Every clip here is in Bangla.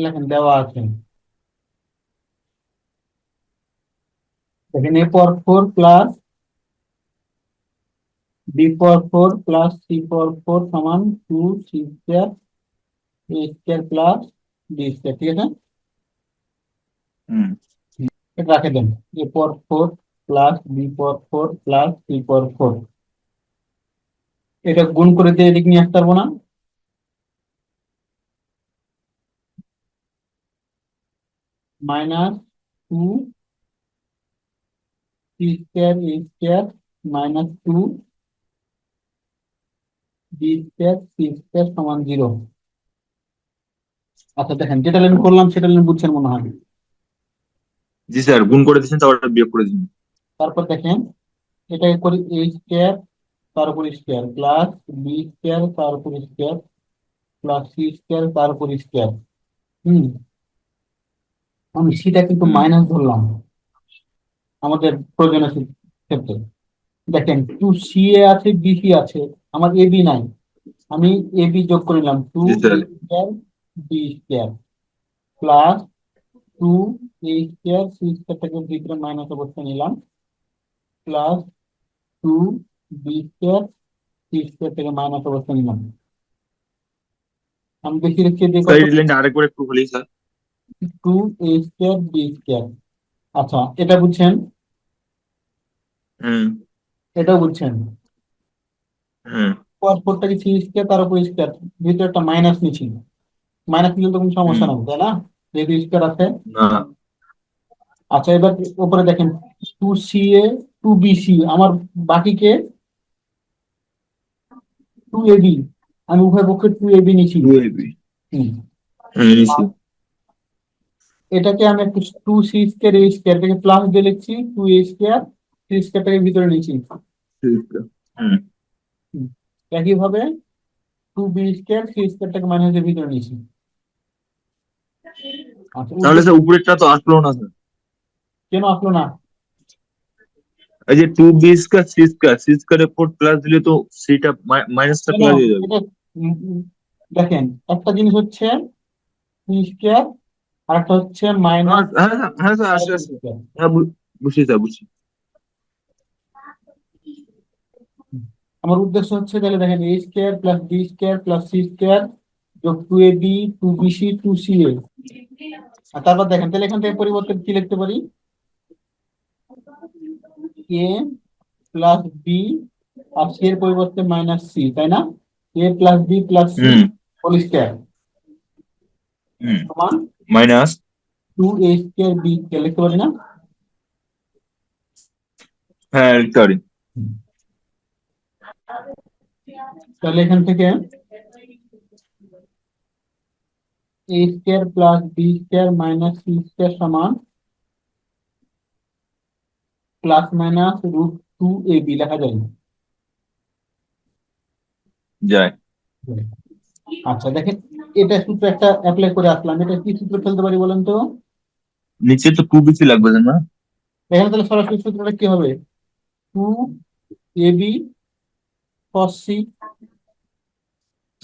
লেখেন দেওয়া আছে, দেখেন a power 4 plus b power 4 plus c পাওয়ার 4 সমান 2c square a square plus b square, ঠিক আছে। হুম। এটা রাখে দেন, a power 4 plus b power 4 plus c পাওয়ার 4, এটা গুণ করে দিয়ে এদিক নিয়ে আসতে পারবো না? -2c square a square -2b square c square সমান 0। আচ্ছা দেখেন, যেটা আমি করলাম সেটা আমি বুঝছেন মনে হয়। জি স্যার, গুণ করে দিচ্ছেন, তারপর বিয়োগ করে দিন। তারপর দেখেন, এটাকে করি a স্কয়ার তার উপর স্কয়ার প্লাস b স্কয়ার তার উপর স্কয়ার প্লাস c স্কয়ার তার উপর স্কয়ার। হুম, আমি সেটা কিন্তু হুম। মাইনাস ধরলাম আমাদের প্রয়োজনীয় ক্ষেত্রে। দেখেন, 2c আছে, bc আছে, আমার ab নাই। আমি ab যোগ করলাম, টু জি এ sir. Square B square plus 2a square c স্কয়ারটাকে ভিতরে মাইনাস অবস্থায় নিলাম plus 2b square c square থেকে মাইনাস অবস্থায় নিলাম। আমি বেশি রেখে দিয়ে স্যার কত? এই লাইনটা আরেকবার একটু বলি sir. 2a square b square. আচ্ছা, এটা বুঝছেন? হুম। এটাও বুঝছেন? হুম। পরপরটাকে সি স্কয়ার তার উপর স্কয়ার, ভিতরে একটা মাইনাস নিচ্ছি, মাইনাস নিলে তো কোনো সমস্যা হুম। নাই তাই না, যেহেতু স্কয়ার আছে। না। আচ্ছা, এবার উপরে দেখেন, 2c a 2b c, আমার বাকি কে? 2ab, আমি উভয় পক্ষে 2ab নিচ্ছি। Two AB. হুম, হুম, নিছি। এটাকে আমি একটু 2c স্কয়ার a স্কয়ার থেকে প্লাস দিয়ে লিখছি, 2a স্কয়ার সি স্কয়ারটাকে ভিতরে নিচ্ছি। ঠিক আছে। হুম। হুম, একইভাবে 2b স্কয়ার সি স্কয়ারটাকে মাইনাসের ভিতরে নিচ্ছি। আচ্ছা, তাহলে উদ্দেশ্য স্যার উপরেরটা তো আসলো না স্যার। কেন আসলো না? এই যে two B square C square, C স্কোয়ারের উপর প্লাস দিলে তো সেটা মাইনাসটা কেন প্লাস হয়ে যাবে। এটা? উম, উম, দেখেন, একটা জিনিস হচ্ছে সি স্কয়ার আর একটা হচ্ছে হ্যাঁ মাইনাস হ্যাঁ হ্যাঁ হ্যাঁ স্যার, আসে আসে। স্কয়ার। হ্যাঁ, বুঝছি স্যার, বুঝছি। আমার উদ্দেশ্য হচ্ছে, তাহলে দেখেন, a square plus B square plus C square যোগ 2ab 2bc 2ca। আর তারপর দেখেন, তাহলে এখান থেকে পরিবর্তন কি লিখতে পারি? a প্লাস বি আর সি এর পরিবর্তে মাইনাস সি, তাই না? a plus B plus C হুম। হোল স্কয়ার হুম। সমান minus. 2a square b square লিখতে পারি না? হ্যাঁ, সরি। তাহলে এখান থেকে a square plus B square minus C square সমান প্লাস মাইনাস √2ab লেখা যায়। যায়। আচ্ছা দেখেন, এটা সূত্র একটা অ্যাপ্লাই করে আসলাম, এটা কি সূত্র ফেলতে পারি বলেন তো? নিচে তো টু বিসি লাগবে না? এখানে তাহলে সরাসরি সূত্রটা কি হবে? 2ab cos c,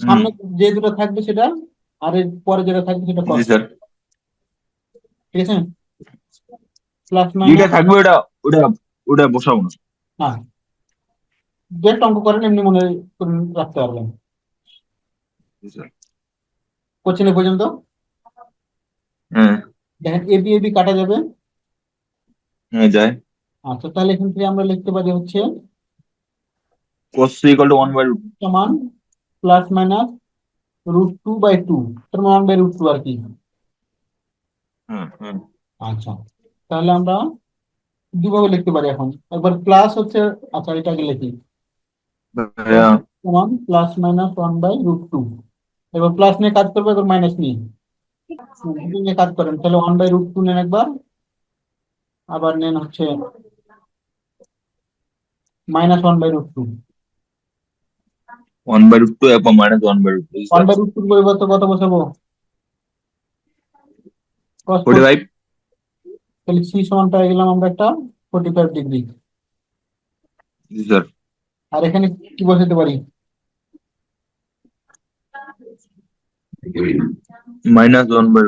হুম। সামনে যে দুটো থাকবে সেটা, আর এর পরে যেটা থাকবে সেটা জি cos, স্যার। ঠিক আছে। প্লাস যেটা মাইনাস, থাকবে ওটা, ওটা ওটা বসাবো না। হ্যাঁ, যে একটা অঙ্ক করেন এমনি মনে করে রাখতে পারবেন। জি স্যার। কোশ্চেনে পর্যন্ত হ্যাঁ। দেখেন, এবি এবি কাটা যাবে। হ্যাঁ, যায়। আচ্ছা, তাহলে এখান থেকে আমরা লিখতে পারি হচ্ছে cos c equal to 1/√। সমান প্লাস মাইনাস √2/2, তার মানে 1/√2 আর কি। হুম। হুম। আচ্ছা, তাহলে আমরা দুভাবে লিখতে পারি এখন, একবার প্লাস হচ্ছে, আচ্ছা এটা আগে লিখি, ভাইয়া। সমান প্লাস মাইনাস 1/√2। এবার প্লাস নিয়ে কাজ করবো, এবার মাইনাস নিয়ে, দুটো নিয়ে কাজ করেন, তাহলে 1/√2 নেন একবার, আবার নেন হচ্ছে -1/√2। 1/√2 এবং -1/√2 ওয়ান স্যার। বাই রুট টুর পরিবর্তে কত বসাবো? ক্রস 45। তাহলে সি সমান পেয়ে গেলাম আমরা একটা 45 ডিগ্রি। জি স্যার। আর এখানে কি বসাতে পারি? -1/√2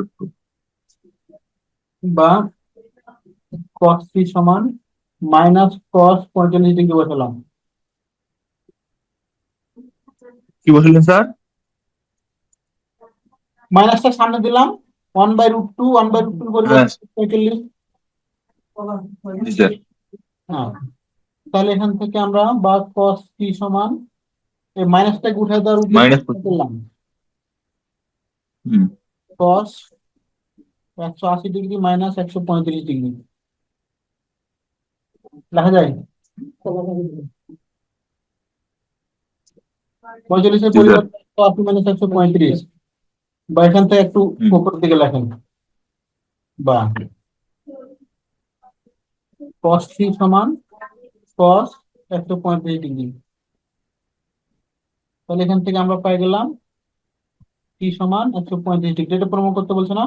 বা cos থ্রি সমান মাইনাস cos 45 ডিগ্রি বসালাম। কি বললেন স্যার? মাইনাসটা সামনে দিলাম, 1/√2, 1/√2 হ্যাঁ পরিবর্তে 45। জি স্যার। হ্যাঁ, তাহলে এখান থেকে আমরা বা cos থ্রি সমান এই মাইনাসটাকে উঠে দেওয়ার উদ্দেশ্যে মাইনাস কি করলাম, হুম cos 180 ডিগ্রি মাইনাস 135 ডিগ্রি লেখা যায়। 45-এর জি স্যার। পরিবর্তে 180 মাইনাস 135, বা এখান থেকে একটু হুম উপর দিকে লেখেন, বা cos থ্রি সমান cos 135 ডিগ্রি। তাহলে এখান থেকে আমরা পাই গেলাম সি সমান 135 ডিগ্রি। এটা প্রমাণ করতে বলছে না?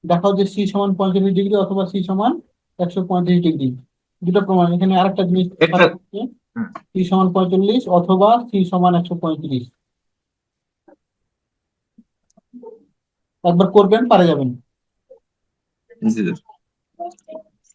দেখাও যে সি সমান 45 ডিগ্রি অথবা সি সমান 135 ডিগ্রি। দুটো প্রমাণ। এখানে আরেকটা জিনিস একটা হুম, সি সমান 45 অথবা সি সমান 135। একবার করবেন, পারে যাবেন। জি স্যার।